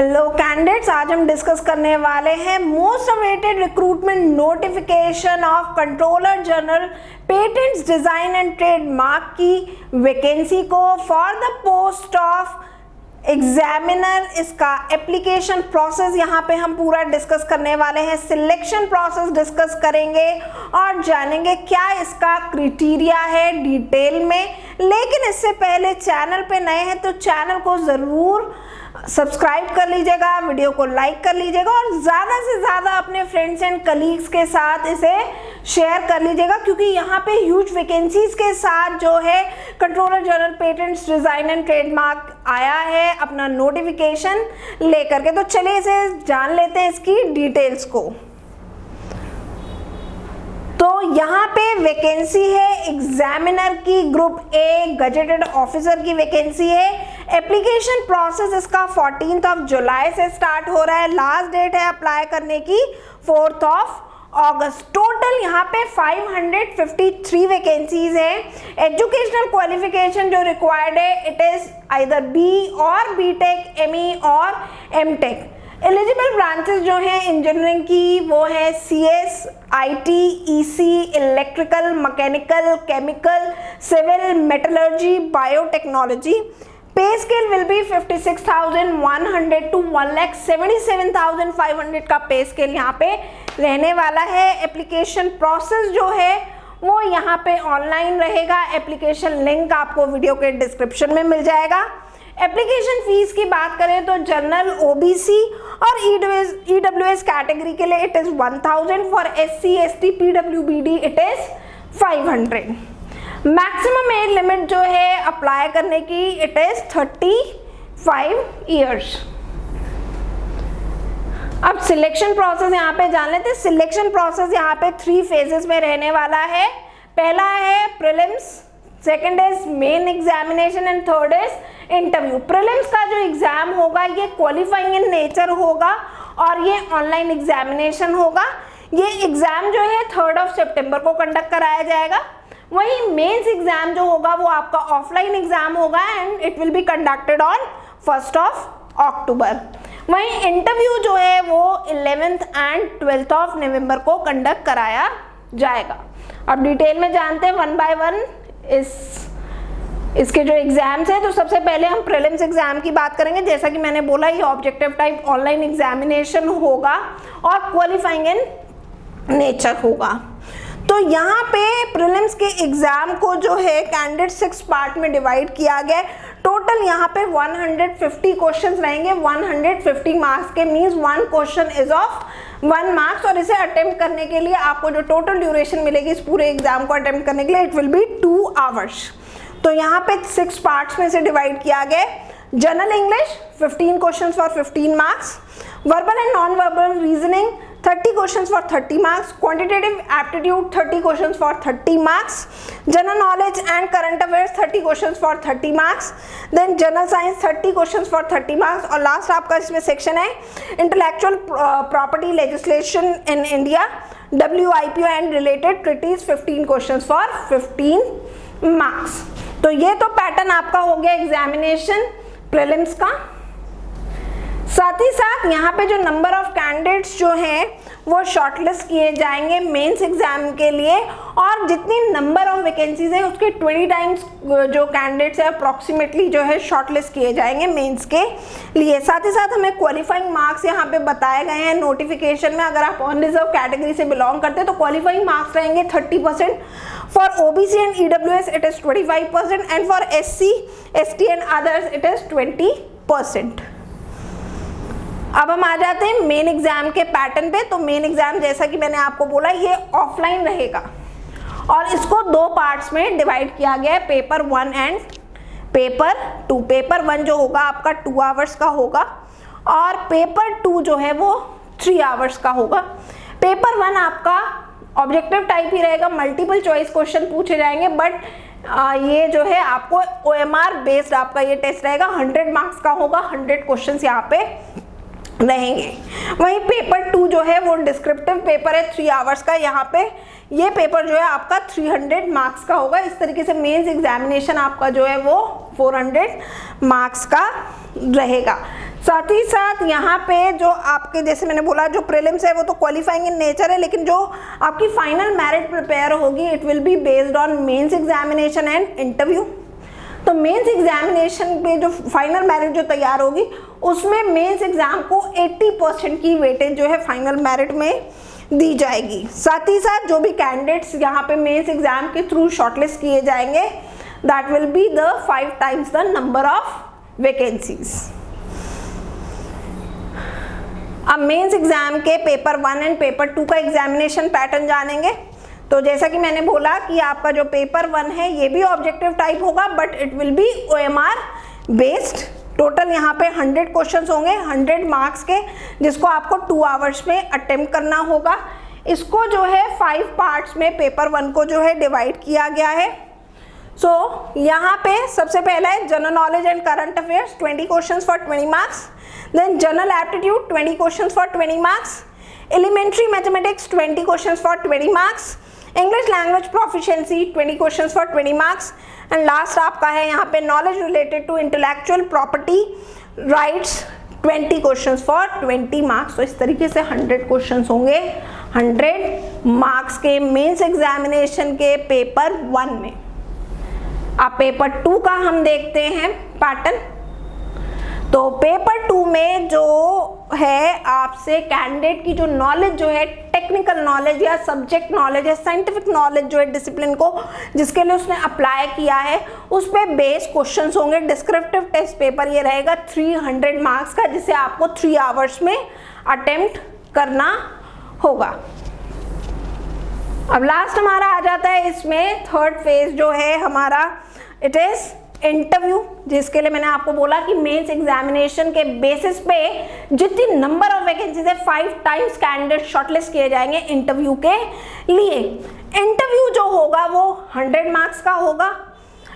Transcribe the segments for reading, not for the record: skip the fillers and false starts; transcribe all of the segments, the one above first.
Hello candidates, आज हम discuss करने वाले हैं most awaited recruitment notification of controller general patents design and trademark की वैकेंसी को for the post of examiner. इसका एप्लीकेशन प्रोसेस यहाँ पे हम पूरा डिस्कस करने वाले हैं, सिलेक्शन प्रोसेस डिस्कस करेंगे और जानेंगे क्या इसका क्राइटेरिया है डिटेल में। लेकिन इससे पहले चैनल पे नए हैं तो चैनल को ज़रूर सब्सक्राइब कर लीजिएगा, वीडियो को लाइक कर लीजिएगा और ज़्यादा से ज़्यादा अपने फ्रेंड्स एंड कलीग्स के साथ इसे शेयर कर लीजिएगा, क्योंकि यहाँ पे ह्यूज वैकेंसीज के साथ जो है controller general patents design and trademark आया है अपना नोटिफिकेशन लेकर के। तो चलिए इसे जान लेते हैं इसकी डिटेल्स को। तो यहाँ पे वैकेंसी है एग्जामिनर की, ग्रुप ए गजेटेड ऑफिसर की वैकेंसी है। एप्लीकेशन प्रोसेस इसका 14 जुलाई से स्टार्ट हो रहा है। लास्ट डेट है अप्लाई करने की 4 अगस्त। टोटल यहाँ पे 553 वैकेंसीज है। एजुकेशनल क्वालिफिकेशन जो रिक्वायर्ड है इट इज आइदर बी और बीटेक, एमई और एमटेक। एलिजिबल ब्रांचेस जो हैं इंजीनियरिंग की वो है CS, IT, EC, electrical, mechanical, chemical, civil, metallurgy, biotechnology. पे स्केल विल बी 56,100 to 1,77,500 का पे स्केल यहाँ पे रहने वाला है। एप्लीकेशन प्रोसेस जो है वो यहाँ पे ऑनलाइन रहेगा। एप्लीकेशन लिंक आपको वीडियो के डिस्क्रिप्शन में मिल जाएगा। एप्लीकेशन फीस की बात करें तो जनरल, ओबीसी और ईडब्ल्यूएस कैटेगरी के लिए it is 1000, for SC, ST, PWBD it is 500। Maximum age limit जो है अप्लाई करने की इट इज 35 ईयर्स। अब सिलेक्शन प्रोसेस यहाँ पे जान लेते हैं। सिलेक्शन प्रोसेस यहाँ पे 3 फेजेस में रहने वाला है। पहला है prelims, second is main examination and third is interview. Prelims का जो एग्जाम होगा ये क्वालिफाइंग इन नेचर होगा और ये ऑनलाइन एग्जामिनेशन होगा। ये एग्जाम जो है 3 सितंबर को कंडक्ट कराया जाएगा। वहीं मेंस एग्जाम जो होगा वो आपका ऑफलाइन एग्जाम होगा and it will be conducted on 1 अक्टूबर। वहीं इंटरव्यू जो है वो 11th एंड 12th नवंबर को कंडक्ट कराया जाएगा। अब डिटेल में जानते हैं 1 by 1 इसके जो एग्जाम्स है। तो सबसे पहले हम प्रीलिम्स एग्जाम की बात करेंगे। जैसा कि मैंने बोला ये ऑब्जेक्टिव टाइप ऑनलाइन एग्जामिनेशन होगा और क्वालिफाइंग इन नेचर होगा। तो यहाँ पे प्रीलिम्स के एग्जाम को जो है कैंडिडेट 6 पार्ट में डिवाइड किया गया है। टोटल यहाँ पे 150 क्वेश्चंस रहेंगे। 150 मार्क्स के means 1 question is of 1 marks और इसे अटेम्प्ट करने के लिए आपको जो टोटल ड्यूरेशन मिलेगी इस पूरे एग्जाम को अटेम्प्ट करने के लिए इट विल बी 2 आवर्स। तो यहाँ पे 6 पार्ट्स में से डिवाइड किया गया। General English 15 questions for 15 marks, verbal and non verbal reasoning 30 questions for 30 marks, quantitative aptitude 30 questions for 30 marks, general knowledge and current affairs 30 questions for 30 marks, then general science 30 questions for 30 marks और last आपका इसमें section है intellectual property legislation in India, WIPO and related treaties 15 questions for 15 marks। तो ये तो pattern आपका हो गया एग्जामिनेशन प्रीलिम्स का। साथ ही साथ यहाँ पे जो नंबर ऑफ कैंडिडेट्स जो हैं वो शॉर्टलिस्ट किए जाएंगे मेंस एग्जाम के लिए और जितनी नंबर ऑफ वैकेंसीज हैं उसके 20 टाइम्स जो कैंडिडेट्स है अप्रॉक्सीमेटली जो है शॉर्टलिस्ट किए जाएंगे मेंस के लिए। साथ ही साथ हमें क्वालिफाइंग मार्क्स यहाँ पे बताए गए हैं नोटिफिकेशन में। अगर आप अनरिजर्व कैटेगरी से बिलोंग करते हैं तो क्वालिफाइंग मार्क्स रहेंगे 30%, for OBC and EWS it is 25% and for SC, ST and others it is 20%। अब हम आ जाते हैं मेन एग्जाम के पैटर्न पे। तो मेन एग्जाम जैसा कि मैंने आपको बोला ये ऑफलाइन रहेगा और इसको 2 पार्ट्स में डिवाइड किया गया है, पेपर 1 एंड पेपर 2। पेपर 1 जो होगा आपका 2 आवर्स का होगा और पेपर 2 जो है वो 3 आवर्स का होगा। पेपर 1 आपका ऑब्जेक्टिव टाइप ही रहेगा, मल्टीपल चॉइस क्वेश्चन पूछे जाएंगे बट ये जो है आपको OMR बेस्ड आपका ये टेस्ट रहेगा। 100 मार्क्स का होगा, 100 क्वेश्चन यहाँ पे रहेंगे। वहीं पेपर 2 जो है वो डिस्क्रिप्टिव पेपर है 3 आवर्स का। यहाँ पे ये पेपर जो है आपका 300 मार्क्स का होगा। इस तरीके से मेंस एग्जामिनेशन आपका जो है वो 400 मार्क्स का रहेगा। साथ ही साथ यहाँ पे जो आपके, जैसे मैंने बोला, जो प्रीलिम्स है वो तो क्वालिफाइंग इन नेचर है, लेकिन जो आपकी फाइनल मेरिट प्रिपेयर होगी it will be based on mains examination and interview. तो मेंस एग्जामिनेशन पे जो फाइनल मेरिट जो तैयार होगी उसमें मेंस एग्जाम को 80% की वेटेज जो है फाइनल मेरिट में दी जाएगी। साथ ही साथ जो भी कैंडिडेट्स यहाँ पे मेंस एग्जाम के थ्रू शॉर्टलिस्ट किए जाएंगे that will be the 5 times the number of vacancies. अब मेंस एग्जाम के पेपर 1 एंड पेपर 2 का एग्जामिनेशन पैटर्न जानेंगे। तो जैसा कि मैंने बोला कि आपका जो पेपर 1 है ये भी ऑब्जेक्टिव टाइप होगा but it will B OMR based. Total यहाँ पे 100 क्वेश्चंस होंगे 100 मार्क्स के, जिसको आपको 2 आवर्स में अटेम्प्ट करना होगा। इसको जो है 5 पार्ट्स में पेपर 1 को जो है डिवाइड किया गया है। सो यहाँ पे सबसे पहला है general knowledge and current affairs 20 questions for 20 marks, then general aptitude 20 questions for 20 marks, elementary mathematics 20 questions for 20 marks, English language proficiency 20 questions for 20 marks and last आपका है यहाँ पे knowledge related to intellectual property rights 20 questions for 20 marks. तो इस तरीके से 100 questions होंगे 100 marks के मेंस एग्जामिनेशन के पेपर 1 में। अब पेपर 2 का हम देखते हैं पैटर्न। तो पेपर 2 में जो है आपसे कैंडिडेट की जो नॉलेज जो है, टेक्निकल नॉलेज या सब्जेक्ट नॉलेज या साइंटिफिक नॉलेज जो है डिसिप्लिन को जिसके लिए उसने अप्लाई किया है उस पर बेस क्वेश्चंस होंगे। डिस्क्रिप्टिव टेस्ट पेपर ये रहेगा 300 मार्क्स का, जिसे आपको 3 आवर्स में अटेम्प्ट करना होगा। अब लास्ट हमारा आ जाता है इसमें थर्ड फेज जो है हमारा, इट इज इंटरव्यू, जिसके लिए मैंने आपको बोला कि मेंस एग्जामिनेशन के बेसिस पे जितनी नंबर ऑफ वैकेंसीज है 5 टाइम्स कैंडिडेट शॉर्टलिस्ट किए जाएंगे इंटरव्यू के लिए। इंटरव्यू जो होगा वो 100 मार्क्स का होगा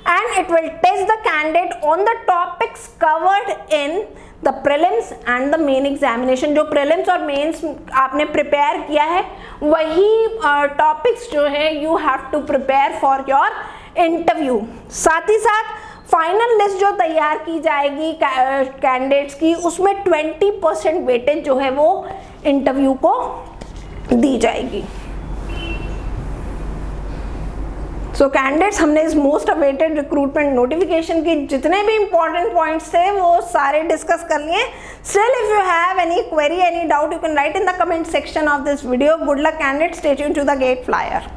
and it will test the candidate on the topics covered in the prelims and the main examination. जो प्रीलिम्स और मेंस आपने प्रिपेयर किया है वही टॉपिक्स जो है you have to prepare for your interview. साथ ही साथ फाइनल लिस्ट जो तैयार की जाएगी कैंडिडेट्स की उसमें 20% वेटेज जो है वो इंटरव्यू को दी जाएगी। सो कैंडिडेट्स, हमने इस मोस्ट अवेटेड रिक्रूटमेंट नोटिफिकेशन की जितने भी इंपॉर्टेंट पॉइंट्स थे वो सारे डिस्कस कर लिए। Still if you have any query, any doubt, you can write in the comment section of this video. Good luck candidates, stay tuned to the Gate flyer.